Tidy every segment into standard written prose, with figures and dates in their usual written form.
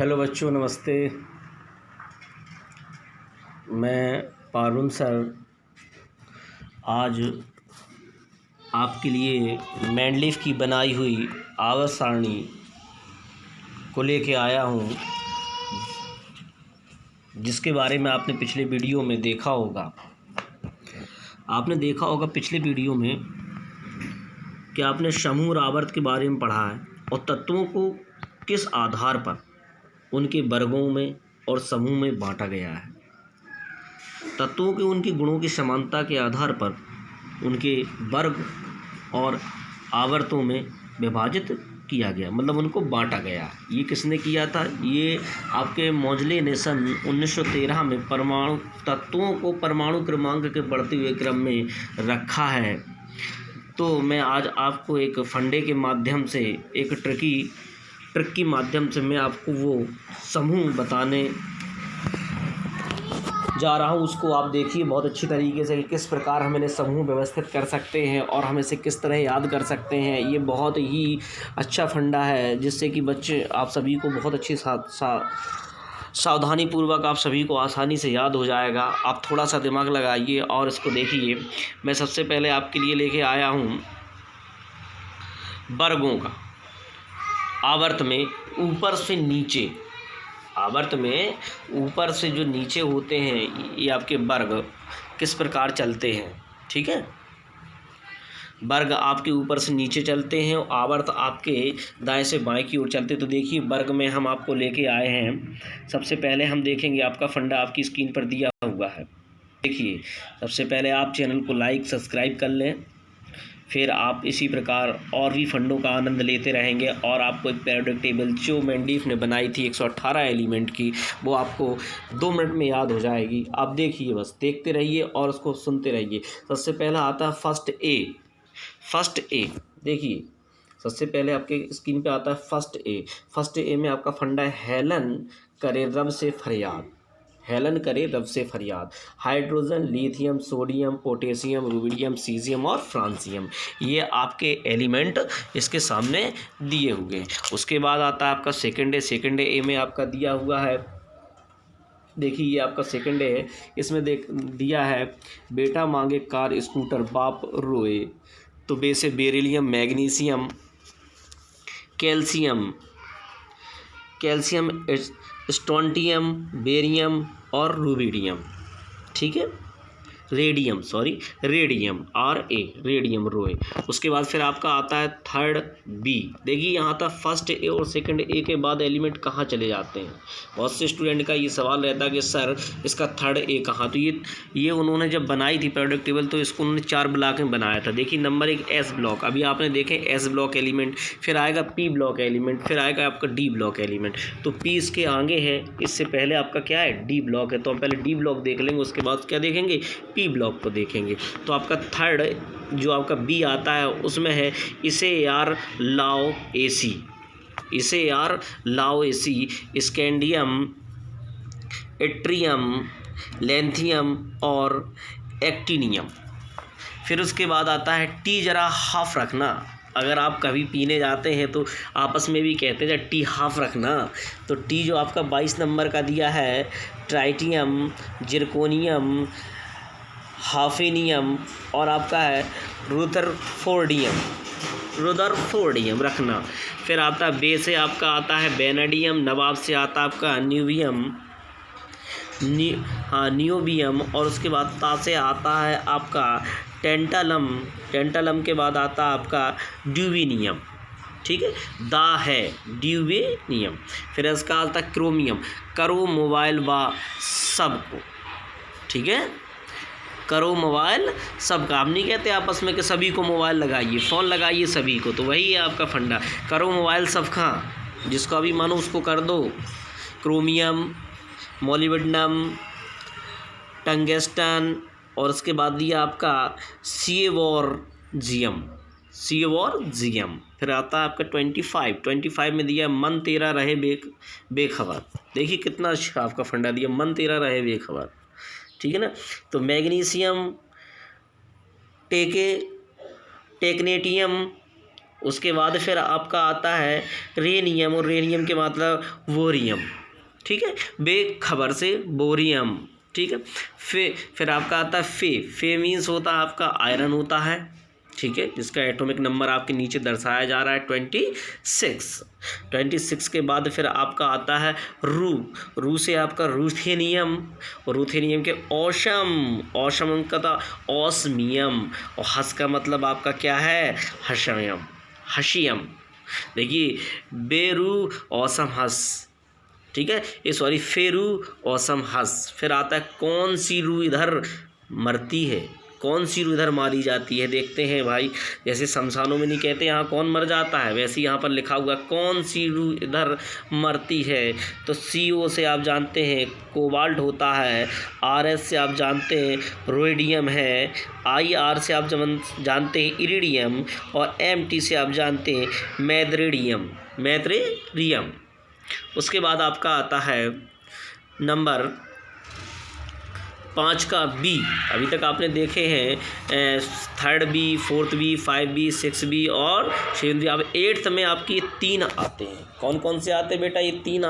Hello बच्चों, नमस्ते। मैं पारुल सर आज आपके लिए मैंडलीफ की बनाई हुई आवर्त सारणी को लेके आया हूँ, जिसके बारे में आपने पिछले वीडियो में देखा होगा। आपने देखा होगा पिछले वीडियो में कि आपने समूह और आवर्त के बारे में पढ़ा है और तत्वों को किस आधार पर उनके वर्गों में और समूह में बांटा गया है। तत्वों के उनके गुणों की समानता के आधार पर उनके वर्ग और आवर्तों में विभाजित किया गया, मतलब उनको बांटा गया। ये किसने किया था? ये आपके मोजले ने सन 1913 में परमाणु तत्वों को परमाणु क्रमांक के बढ़ते हुए क्रम में रखा है। तो मैं आज आपको एक फंडे के माध्यम से, एक ट्रिक की माध्यम से मैं आपको वो समूह बताने जा रहा हूँ। उसको आप देखिए बहुत अच्छी तरीके से कि किस प्रकार हम इन्हें समूह व्यवस्थित कर सकते हैं और हम इसे किस तरह याद कर सकते हैं। ये बहुत ही अच्छा फंडा है, जिससे कि बच्चे आप सभी को बहुत अच्छी सावधानी पूर्वक आप सभी को आसानी से याद हो जाएगा। आप थोड़ा सा दिमाग लगाइए और इसको देखिए। मैं सबसे पहले आपके लिए लेके आया हूँ वर्गों का। आवर्त में ऊपर से नीचे, आवर्त में ऊपर से जो नीचे होते हैं, ये आपके वर्ग किस प्रकार चलते हैं। ठीक है, वर्ग आपके ऊपर से नीचे चलते हैं और आवर्त आपके दाएं से बाएं की ओर चलते हैं। तो देखिए वर्ग में हम आपको लेके आए हैं। सबसे पहले हम देखेंगे, आपका फंडा आपकी स्क्रीन पर दिया हुआ है। देखिए, सबसे पहले आप चैनल को लाइक सब्सक्राइब कर लें, फिर आप इसी प्रकार और भी फंडों का आनंद लेते रहेंगे। और आपको एक पीरियोडिक टेबल जो मैंडलीफ ने बनाई थी 118 एलिमेंट की, वो आपको 2 मिनट में याद हो जाएगी। आप देखिए, बस देखते रहिए और उसको सुनते रहिए। सबसे पहला आता है फर्स्ट ए। देखिए, सबसे पहले आपके स्क्रीन पे आता है फर्स्ट ए में आपका फंडा है हेलन करे रब से फरियाद। Hydrogen, lithium, sodium, potassium, rubidium, caesium और फ्रांसियम, ये आपके एलिमेंट इसके सामने दिए हुए। उसके बाद आता है आपका सेकंड ए में आपका दिया हुआ है। देखिए, ये आपका सेकंड ए है। इसमें दिया है बेटा मांगे कार स्कूटर बाप रोए। तो बे से बेरिलियम, मैग्नीशियम, कैल्शियम, स्टोंटियम, बेरियम और रुबिडियम। ठीक है, रेडियम रोए। उसके बाद फिर आपका आता है थर्ड बी। देखिए, यहाँ था फर्स्ट ए और सेकंड ए के बाद एलिमेंट कहाँ चले जाते हैं। बहुत से स्टूडेंट का ये सवाल रहता है कि सर इसका थर्ड ए कहाँ। तो ये उन्होंने जब बनाई थी पीरियोडिक टेबल, तो इसको उन्होंने 4 ब्लॉक में बनाया था। देखिए, नंबर 1 एस ब्लॉक, अभी आपने देखे एस ब्लॉक एलिमेंट, फिर आएगा पी ब्लॉक एलिमेंट, फिर आएगा आपका डी ब्लॉक एलिमेंट। तो पी इसके आगे है, इससे पहले आपका क्या है, डी ब्लॉक है। तो हम पहले डी ब्लॉक देख लेंगे, उसके बाद क्या देखेंगे, पी ब्लॉक को देखेंगे। तो आपका थर्ड जो आपका बी आता है, उसमें है इसे यार लाओ एसी, स्कैंडियम, एट्रियम, लेंथियम और एक्टिनियम। फिर उसके बाद आता है टी, जरा हाफ रखना। अगर आप कभी पीने जाते हैं तो आपस में भी कहते हैं टी हाफ रखना। तो टी जो आपका 22 नंबर का दिया है, ट्राइटियम, जिरकोनियम, हाफेनियम और आपका है रुदरफोर्डियम रखना। फिर आता है बे से आपका आता है बेनेडियम, नवाब से आता है आपका नियोबियम और उसके बाद ता से आता है आपका टेंटलम के बाद आता है आपका ड्यूविनियम। ठीक है, दा है ड्यूवेनियम। फिर इसका आता है क्रोमियम, करो मोबाइल व सबको। ठीक है, करो मोबाइल सबका। हम नहीं कहते आपस में कि सभी को मोबाइल लगाइए, फ़ोन लगाइए सभी को। तो वही है आपका फंडा, करो मोबाइल सबका, जिसको अभी मानो उसको कर दो। क्रोमियम, मोलिब्डेनम, टंगस्टन और उसके बाद दिया आपका सिएवोर्जियम। फिर आता है आपका 25 में दिया मन तेरा रहे बेखबर। देखिए कितना अच्छा आपका फंडा दिया, मन तेरा रहे बेखबर। ठीक है ना। तो मैग्नीशियम, टेकनेटियम, उसके बाद फिर आपका आता है रेनियम, और रेनियम के मतलब वोरियम, ठीक है, बेखबर से बोरियम, ठीक है। फिर आपका आता है फे मीन्स होता है आपका आयरन होता है, ठीक है, जिसका एटॉमिक नंबर आपके नीचे दर्शाया जा रहा है 26 के बाद फिर आपका आता है रू से आपका रूथेनियम, और रूथेनियम के ओशम का था ऑस्मियम, और हस का मतलब आपका क्या है हशियम। देखिए बेरू औसम हस, ठीक है, ये सॉरी फेरू औसम हस। फिर आता है कौन सी रू इधर मरती है, कौन सी रू इधर मारी जाती है, देखते हैं भाई। जैसे शमशानों में नहीं कहते यहाँ कौन मर जाता है, वैसे यहाँ पर लिखा हुआ कौन सी रू इधर मरती है। तो CO से आप जानते हैं कोबाल्ट होता है, RS से आप जानते हैं रोडियम है, IR से आप जानते हैं इरिडियम, और MT से आप जानते हैं मैद्रेरियम। उसके बाद आपका आता है नंबर 5 का B। अभी तक आपने देखे हैं 3rd B, 4th B, 5 B, 6 B और 7 B। अब 8th में आपके ये 3 आते हैं। कौन कौन से आते हैं बेटा? ये 3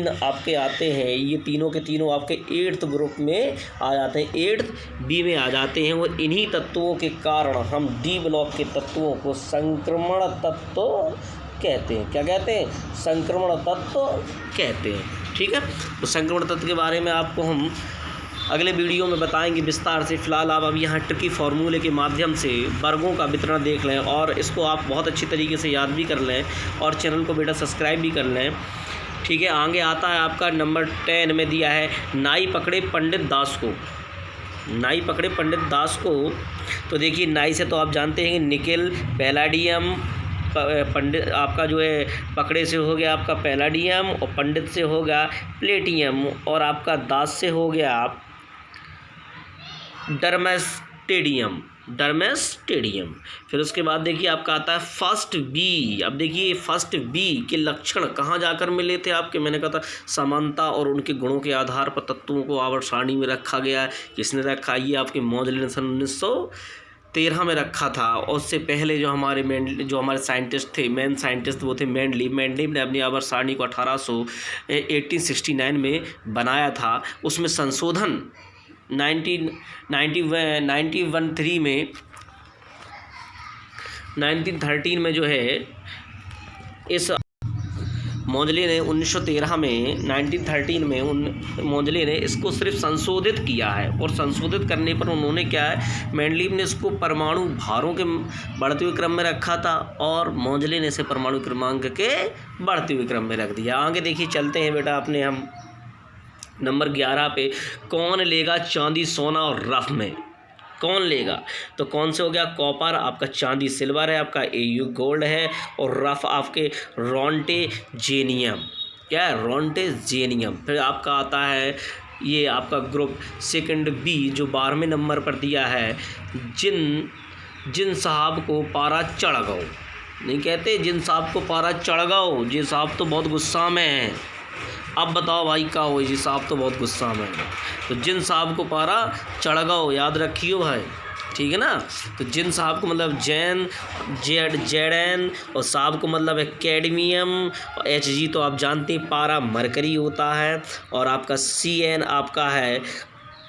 आपके आते हैं। ये तीनों के तीनों आपके 8th ग्रुप में आ जाते हैं, 8th B में आ जाते हैं। वो इन्हीं तत्वों के कारण हम D ब्लॉक के तत्वों को संक्रमण तत्व कहते हैं। क्या कहते हैं? संक्रमण तत्व कहते हैं, ठीक है। तो संक्रमण तत्व के बारे में आपको हम अगले वीडियो में बताएंगे विस्तार से। फिलहाल आप अभी यहाँ ट्रिकी फार्मूले के माध्यम से वर्गों का वितरण देख लें, और इसको आप बहुत अच्छी तरीके से याद भी कर लें, और चैनल को बेटा सब्सक्राइब भी कर लें, ठीक है। आगे आता है आपका नंबर 10 में दिया है नाई पकड़े पंडित दास को। तो देखिए नाई से तो आप जानते हैं निकेल, पैलाडियम, पंडित आपका जो है पकड़े से हो गया आपका पैलाडियम, और पंडित से हो गया प्लेटियम, और आपका दास से हो गया आप डर्मेस्टेडियम। फिर उसके बाद देखिए आपका आता है फर्स्ट बी। अब देखिए फर्स्ट बी के लक्षण कहाँ जाकर मिले थे आपके? मैंने कहा था समानता और उनके गुणों के आधार पर तत्वों को आवर्त सारणी में रखा गया। किसने रखा? ये आपके मॉडल ने सन 1913 में रखा था। और उससे पहले जो हमारे साइंटिस्ट थे, मेन साइंटिस्ट, वो थे मेंडलीव ने अपनी आवर्त सारणी को 1869 में बनाया था। उसमें संशोधन 1913 में जो है इस मोंजले ने 1913 में 1913 में मोंजले ने इसको सिर्फ संशोधित किया है। और संशोधित करने पर उन्होंने क्या है, मेंडलीव ने इसको परमाणु भारों के बढ़ते हुए क्रम में रखा था, और मोंजले ने इसे परमाणु क्रमांक के बढ़ते हुए क्रम में रख दिया। आगे देखिए चलते हैं बेटा अपने हम नंबर 11 पे। कौन लेगा चांदी सोना और रफ में? कौन लेगा? तो कौन से हो गया? कॉपर आपका, चांदी सिल्वर है आपका, AU गोल्ड है, और रफ आपके रोंटेजेनियम। क्या है? रोंटेजेनियम। फिर आपका आता है ये आपका ग्रुप सेकंड B जो 12वें नंबर पर दिया है, जिन साहब को पारा चढ़ गओ। नहीं कहते जिन साहब को पारा चढ़ गओ, जी साहब तो बहुत गुस्सा में है। अब बताओ भाई क्या हो? जी साहब तो बहुत गुस्सा में है। तो जिन साहब को पारा चढ़ गओ, याद रखियो भाई, ठीक है ना। तो जिन साहब को मतलब जेडन, और साहब को मतलब है कैडमियम, और HG तो आप जानते हैं पारा मरकरी होता है, और आपका CN आपका है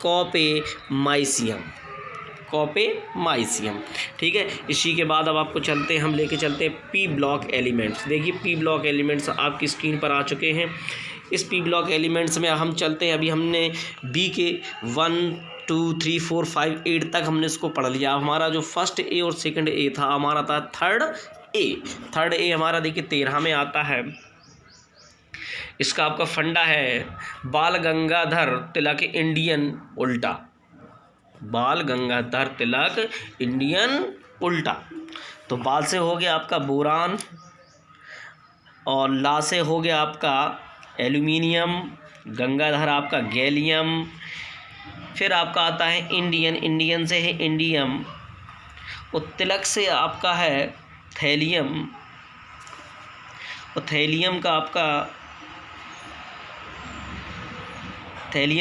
कॉपेमाइसियम, ठीक है। इसी के बाद अब आपको हम लेके चलते हैं P ब्लॉक एलिमेंट्स। देखिए P ब्लॉक एलिमेंट्स आपकी स्क्रीन पर आ चुके हैं। इस P ब्लॉक एलिमेंट्स में हम चलते हैं। अभी हमने B के 1 2 3 4 5 8 तक हमने इसको पढ़ लिया। हमारा जो फर्स्ट A और सेकंड A था, हमारा था थर्ड A हमारा देखिए 13 में आता है। इसका आपका फंडा है बाल गंगाधर तिलक इंडियन उल्टा। बाल गंगाधर तिलक इंडियन उल्टा। तो बाल से हो गया आपका बोरान, और ला से हो गया आपका एल्यूमिनियम, गंगाधर आपका गैलियम। फिर आपका आता है इंडियन से है इंडियम, और तिलक से आपका है थैलियम, और थैलियम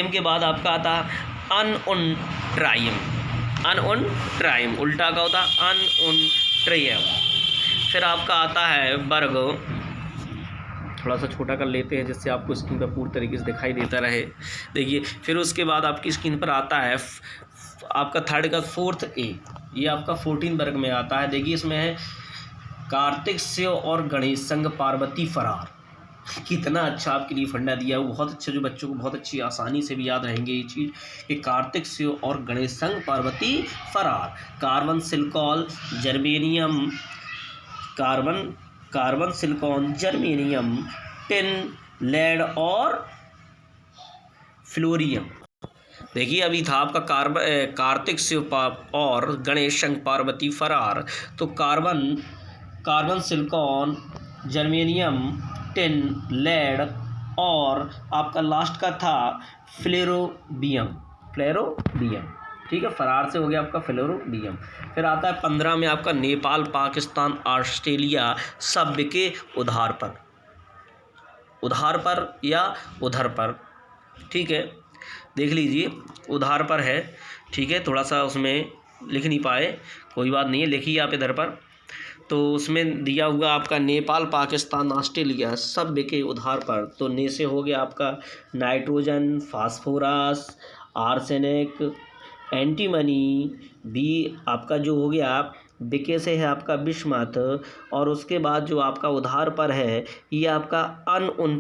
के बाद आपका आता है अनउनट्राइम। उल्टा का होता है अनउनट्राइम, फिर आपका आता है वर्ग, थोड़ा सा छोटा कर लेते हैं जिससे आपको स्क्रीन पर पूरी तरीके से दिखाई देता रहे। देखिए फिर उसके बाद आपकी स्क्रीन पर आता है आपका थर्ड का फोर्थ ए, ये आपका 14 वर्ग में आता है। देखिए इसमें है कार्तिक शिव और गणेश संग पार्वती फरार। कितना अच्छा आपके लिए फंडा दिया है, बहुत अच्छा, जो बच्चों को बहुत अच्छी आसानी से भी याद रहेंगे ये चीज़ कि कार्तिक शिव और गणेश संग पार्वती फरार। Carbon silicon germanium, carbon silicon germanium tin lead और फ्लोरियम। देखिए अभी था आपका कार्तिक शिव और गणेश संग पार्वती फरार, तो carbon silicon germanium tin lead और आपका लास्ट का था फ्लोरोबियम, ठीक है। फरार से हो गया आपका फ्लोरोबियम। फिर आता है 15 में आपका नेपाल पाकिस्तान ऑस्ट्रेलिया सभ्य के उधार पर या उधर पर, ठीक है। देख लीजिए उधार पर है, ठीक है। थोड़ा सा उसमें लिख नहीं पाए, कोई बात नहीं है, लिखिए आप इधर पर। तो उसमें दिया हुआ आपका नेपाल पाकिस्तान ऑस्ट्रेलिया सभ्य के उधार पर, तो ने से हो गया आपका nitrogen, phosphorus, arsenic, antimony, B आपका जो हो गया बिके से है आपका बिस्मथ, और उसके बाद जो आपका उधार पर है ये आपका अनउन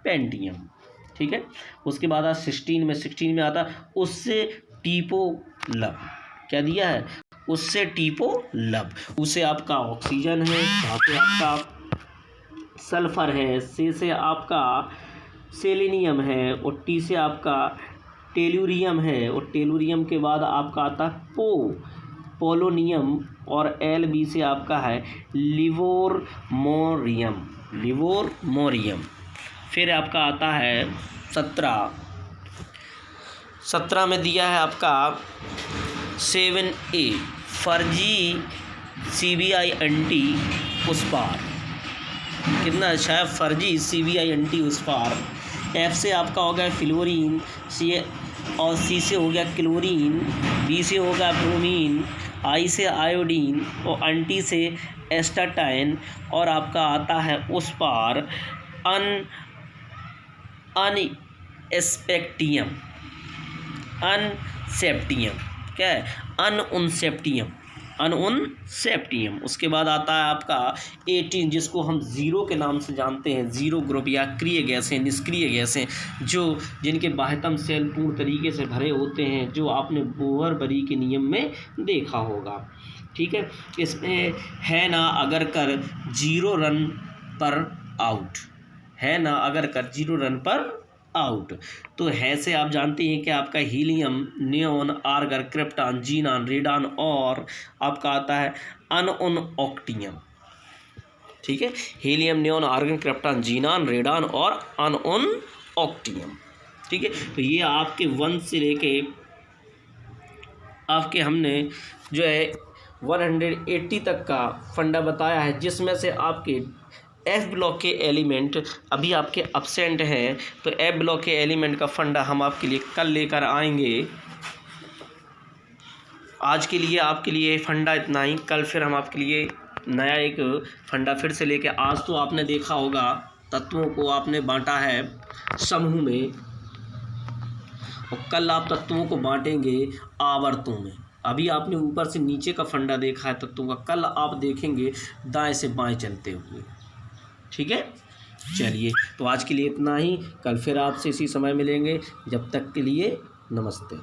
पेंटियम, ठीक है। उसके बाद 16 में आता उससे टीपो लब, क्या दिया है, उससे टीपो लब। उसे आपका ऑक्सीजन है, वहाँ से आपका सल्फर है, से आपका सेलेनियम है, और टी से आपका टेलुरियम है, और टेलुरियम के बाद आपका आता है पोलोनियम, और एल बी से आपका है लिवोरमोरियम। फिर आपका आता है 17 में दिया है आपका 7A फर्जी CBI एंटी उस पार। कितना अच्छा है, फर्जी CBI एंटी उस पार। F से आपका हो गया फ्लोरीन, और C से हो गया क्लोरीन, B से होगा ब्रोमीन, I से आयोडीन, और एंटी से एस्टाटाइन, और आपका आता है उस पार अनसेप्टियम, क्या है, अनसेप्टियम। उसके बाद आता है आपका 18 जिसको हम ज़ीरो के नाम से जानते हैं, ज़ीरो ग्रुप या निष्क्रिय गैसें, जिनके बाह्यतम सेल पूर्ण तरीके से भरे होते हैं, जो आपने बोहर-बरी के नियम में देखा होगा, ठीक है। इसमें है ना अगर कर 0 रन पर आउट, तो है से आप जानते हैं कि आपका helium, neon, argon, krypton, xenon, radon, और आपका आता है अनउन ऑक्टियम, ठीक है। Helium, neon, argon, krypton, xenon, radon और अनउन ऑक्टियम, ठीक है। तो ये आपके 1 से लेके आपके हमने जो है 180 तक का फंडा बताया है, जिसमें से आपके F ब्लॉक के एलिमेंट अभी आपके अब्सेंट हैं, तो F ब्लॉक के एलिमेंट का फंडा हम आपके लिए कल लेकर आएंगे। आज के लिए आपके लिए फंडा इतना ही, कल फिर हम आपके लिए नया एक फंडा फिर से लेके। आज तो आपने देखा होगा तत्वों को आपने बांटा है समूह में, और कल आप तत्वों को बांटेंगे आवर्तों में। अभी आपने ऊपर से नीचे का फंडा देखा है तत्वों का, कल आप देखेंगे दाएं से बाएं चलते हुए, ठीक है। चलिए तो आज के लिए इतना ही, कल फिर आपसे इसी समय मिलेंगे। जब तक के लिए नमस्ते।